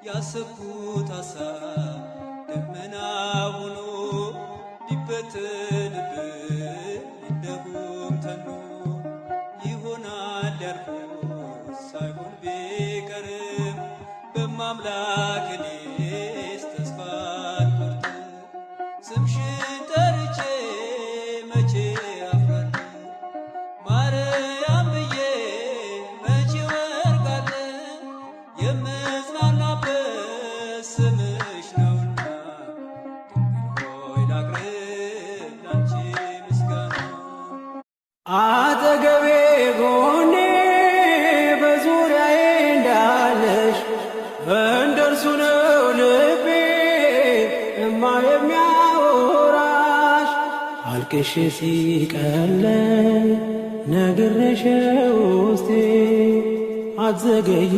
ያሰብኩት ሐሳብ ደመና ሆኖ ሊበተንብኝ እንደጉም ተኖ ይሆናል ያልኩት ሳይሆን ቢቀርም በማምላክ እኔስ ተስፋ አልቆርጥም። ስምሽን ጠርቼ መቼ አፍራለሁ ማርያም ብዬ መቼ ወርቃለሁ የምጽናናበት ስምሽ ነውና ድንግል ሆይ ላቅርብ ላንቺ ምስጋና። አጠገቤ ጎኔ በዙሪያዬ እንዳለሽ እንደርሱ ነው ልቤ እማ የሚያወራሽ አልቅሽ ሲቀለኝ ነግሬሽ ውስጤ አትዘገይ